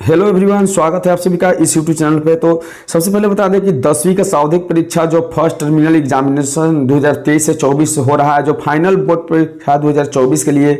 Hello everyone, स्वागत है आप सभी का इस यूट्यूब चैनल पे। तो सबसे पहले बता दें कि 10वीं का सावधिक परीक्षा जो फर्स्ट टर्मिनल एग्जामिनेशन 2023 से 24 से हो रहा है, जो फाइनल बोर्ड परीक्षा 2024 के लिए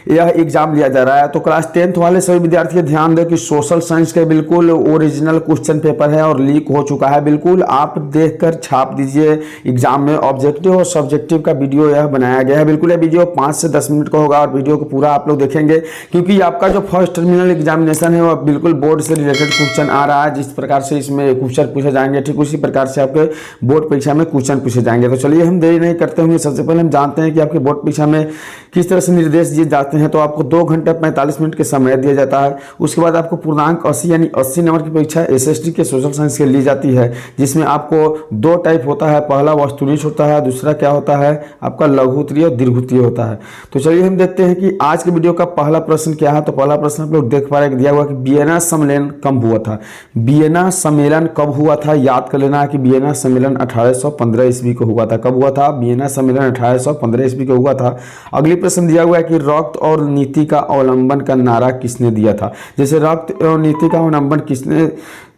यह एग्जाम लिया जा रहा है। तो क्लास 10th वाले सभी विद्यार्थी ध्यान दें कि सोशल साइंस का बिल्कुल ओरिजिनल क्वेश्चन पेपर है और लीक हो चुका है। बिल्कुल आप देखकर छाप दीजिए। एग्जाम में ऑब्जेक्टिव और सब्जेक्टिव का वीडियो यह बनाया गया है। बिल्कुल यह वीडियो 5 से 10 मिनट का होगा और वीडियो को पूरा आप लोग देखेंगे, क्योंकि आपका जो फर्स्ट टर्मिनल एग्जामिनेशन है वह बिल्कुल बोर्ड से रिलेटेड क्वेश्चन आ रहा है। जिस प्रकार से इसमें क्वेश्चन पूछे जाएंगे, ठीक उसी प्रकार से आपके बोर्ड परीक्षा में क्वेश्चन पूछे जाएंगे। तो चलिए हम देरी नहीं करते हुए सबसे पहले हम जानते हैं कि आपके बोर्ड परीक्षा में किस तरह से निर्देश दिए जाते हैं। तो आपको 2 घंटे 45 मिनट के समय दिया जाता है। उसके बाद आपको पूर्णांक 80 यानी 80 नंबर की परीक्षा एसएसटी के सोशल साइंस के ली जाती है, जिसमें आपको 2 टाइप होता है। पहला वस्तुनिष्ठ होता है, दूसरा क्या होता है आपका लघु उत्तरीय और दीर्घ उत्तरीय होता है। तो चलिए हम देखते हैं कि आज के वीडियो का पहला प्रश्न क्या है। तो पहला प्रश्न आप लोग देख पा रहे हैं, दिया हुआ कि वियना सम्मेलन कब हुआ था। वियना सम्मेलन कब हुआ था, याद कर लेना है कि वियना सम्मेलन 1815 ईस्वी को हुआ था। कब हुआ था? वियना सम्मेलन 1815 ईस्वी को हुआ था। अगली प्रश्न दिया हुआ है कि रक्त और नीति का अवलंबन का नारा किसने दिया था। जैसे रक्त और नीति का अवलंबन किसने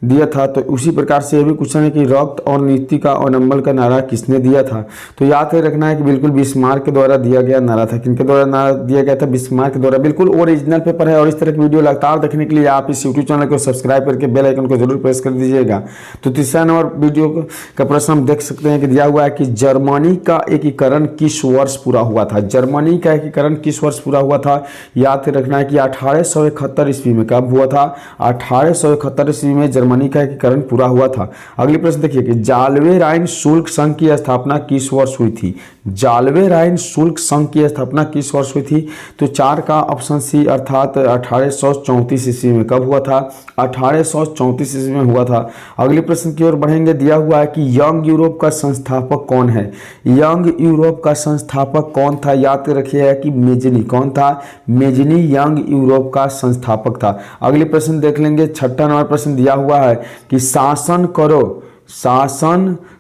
दिया था, तो उसी प्रकार से यह भी क्वेश्चन है कि रक्त और नीति का अवलंबन का नारा किसने दिया था। तो याद रखना है कि बिल्कुल बिस्मार्क के द्वारा दिया गया नारा था। किनके द्वारा नारा दिया गया था? बिस्मार्क के द्वारा। बिल्कुल ओरिजिनल पेपर है और इस तरह की वीडियो लगातार देखने के लिए आप इस यूट्यूब चैनल को सब्सक्राइब करके बेल आइकन को जरूर प्रेस कर दीजिएगा। तो तीसरा नंबर वीडियो का प्रश्न हम देख सकते हैं कि दिया हुआ है कि जर्मनी का एकीकरण किस वर्ष पूरा हुआ था। जर्मनी का एकीकरण किस वर्ष पूरा हुआ था? याद रखना है कि 1871 ईस्वी में। कब हुआ था? 1871 ईस्वी में जर्मनी का एकीकरण पूरा हुआ था। अगली प्रश्न देखिए कि जाल्वे राइन शुल्क संघ की स्थापना किस वर्ष हुई थी। जाल्वे राइन शुल्क संघ की स्थापना किस वर्ष हुई थी? तो 4 का ऑप्शन सी अर्थात 1834 ईस्वी में। कब हुआ था? 1834 ईस्वी में हुआ था। अगली प्रश्न की ओर बढ़ेंगे, दिया हुआ है कि यंग यूरोप का संस्थापक कौन है। यंग यूरोप का संस्थापक कौन था? याद रखिएगा कि मेजनी। कौन था? मेजनी यंग यूरोप का संस्थापक था। अगले प्रश्न देख लेंगे, 6वां नंबर प्रश्न दिया हुआ है कि शासन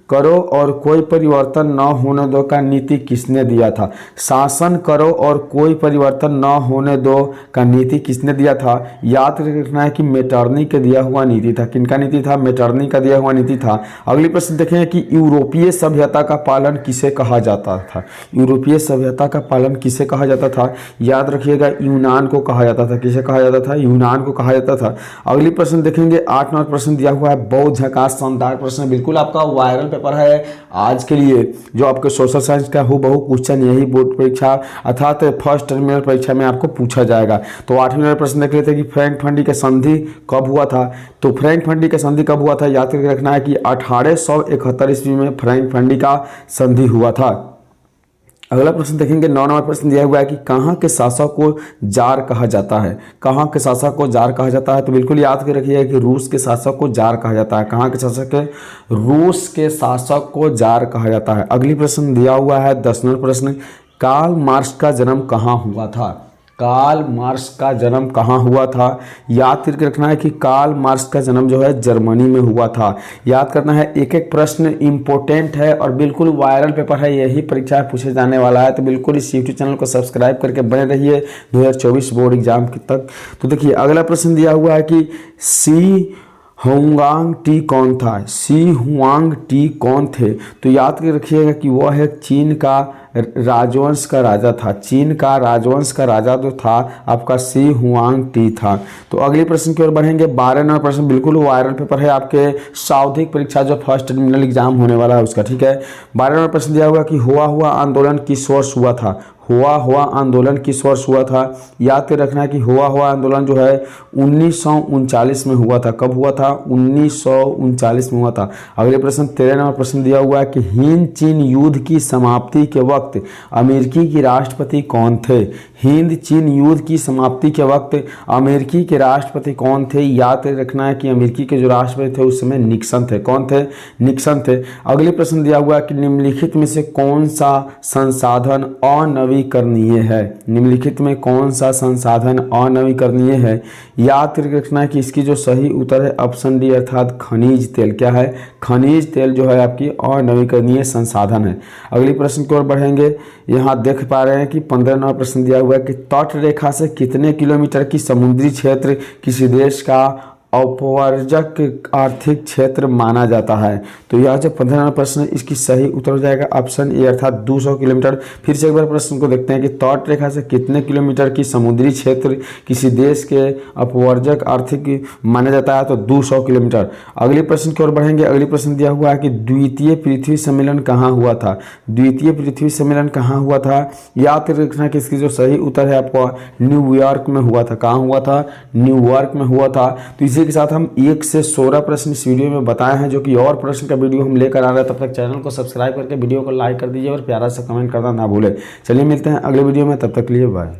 करो और कोई परिवर्तन न होने दो का नीति किसने दिया था। शासन करो और कोई परिवर्तन न होने दो का नीति किसने दिया था? याद रखना है कि मेटर्नी का दिया हुआ नीति था। किनका नीति था? मेटर्नी का दिया हुआ नीति था। अगली प्रश्न देखें कि यूरोपीय सभ्यता का पालन किसे कहा जाता था। यूरोपीय सभ्यता का पालन किसे कहा जाता था? याद रखिएगा यूनान को कहा जाता था। किसे कहा जाता था? यूनान को कहा जाता था। अगली प्रश्न देखेंगे, 8 नंबर प्रश्न दिया हुआ है बौद्ध झकास शानदार प्रश्न। बिल्कुल आपका वायरल पेपर है आज के लिए, जो आपके सोशल साइंस का हूबहू क्वेश्चन यही बोर्ड परीक्षा अर्थात फर्स्ट टर्मिनल परीक्षा में आपको पूछा जाएगा। तो 8वें नंबर प्रश्न देख लेते हैं कि फ्रैंक फंडी का संधि कब हुआ था। तो फ्रैंक फंडी का संधि कब हुआ था? याद करके रखना है कि 1871 ईस्वी में फ्रैंक फंडी का संधि हुआ था। अगला प्रश्न देखेंगे, 9 नंबर प्रश्न दिया हुआ है कि कहाँ के शासक को जार कहा जाता है। कहाँ के शासक को जार कहा जाता है? तो बिल्कुल याद कर रखिएगा कि रूस के शासक को जार कहा जाता है। कहाँ के शासक है? रूस के शासक को जार कहा जाता है। अगली प्रश्न दिया हुआ है 10 नंबर प्रश्न, कार्ल मार्क्स का जन्म कहाँ हुआ था। कार्ल मार्क्स का जन्म कहाँ हुआ था? याद करके रखना है कि कार्ल मार्क्स का जन्म जो है जर्मनी में हुआ था। याद करना है, एक एक प्रश्न इंपॉर्टेंट है और बिल्कुल वायरल पेपर है, यही परीक्षा पूछे जाने वाला है। तो बिल्कुल इस यूट्यूब चैनल को सब्सक्राइब करके बने रहिए 2024 बोर्ड एग्जाम तक। तो देखिए अगला प्रश्न दिया हुआ है कि सी हुआंग टी कौन था। सी हुआंग टी कौन थे? तो याद कर रखिएगा कि वह है चीन का राजवंश का राजा था। चीन का राजवंश का राजा जो था आपका सी हुआंग टी था। तो अगले प्रश्न की ओर बढ़ेंगे, 12 नंबर प्रश्न बिल्कुल वायरल पेपर है आपके सावधिक परीक्षा जो फर्स्ट टर्मिनल एग्जाम होने वाला है उसका। ठीक है, 12 नंबर प्रश्न दिया हुआ कि हुआ आंदोलन किस वर्ष हुआ था। हुआ आंदोलन किस वर्ष हुआ था? याद कर रखना है कि हुआ आंदोलन जो है 1939 में हुआ था। कब हुआ था? 1939 में हुआ था। अगले प्रश्न 13 नंबर प्रश्न दिया हुआ है कि हिंद चीन युद्ध की समाप्ति के वक्त अमेरिकी के राष्ट्रपति कौन थे। हिंद चीन युद्ध की समाप्ति के वक्त अमेरिकी के राष्ट्रपति कौन थे? याद रखना है कि अमेरिकी के जो राष्ट्रपति थे उस समय निक्सन थे। कौन थे? निक्सन थे। अगले प्रश्न दिया हुआ है कि निम्नलिखित में से कौन सा संसाधन अनवीकरणीय है। निम्नलिखित में कौन सा संसाधन अनवीकरणीय है? याद करके रखना है कि इसकी जो सही उत्तर है ऑप्शन डी अर्थात खनिज तेल। क्या है? खनिज तेल जो है आपकी अनवीकरणीय संसाधन है। अगली प्रश्न की ओर बढ़ेंगे, यहाँ देख पा रहे हैं कि 15 नंबर प्रश्न दिया हुआ है कि तट रेखा से कितने किलोमीटर की समुद्री क्षेत्र किसी देश का अपवर्जक आर्थिक क्षेत्र माना जाता है। तो यह जो 15 नंबर प्रश्न है इसकी सही उत्तर हो जाएगा ऑप्शन ए अर्थात 200 किलोमीटर। फिर से एक बार प्रश्न को देखते हैं कि तट रेखा से कितने किलोमीटर की समुद्री क्षेत्र किसी देश के अपवर्जक आर्थिक माना जाता है, तो 200 किलोमीटर। अगले प्रश्न की ओर बढ़ेंगे। अगले प्रश्न दिया हुआ है कि द्वितीय पृथ्वी सम्मेलन कहाँ हुआ था। द्वितीय पृथ्वी सम्मेलन कहाँ हुआ था, याद रखना कि इसकी जो सही उत्तर है आपको न्यूयॉर्क में हुआ था। कहाँ हुआ था, न्यूयॉर्क में हुआ था। तो इसी के साथ हम 1 से 16 प्रश्न इस वीडियो में बताए हैं, जो कि और प्रश्न का वीडियो हम लेकर आ रहे हैं। तब तक चैनल को सब्सक्राइब करके वीडियो को लाइक कर दीजिए और प्यारा सा कमेंट करना ना भूले। चलिए मिलते हैं अगले वीडियो में, तब तक के लिए बाय।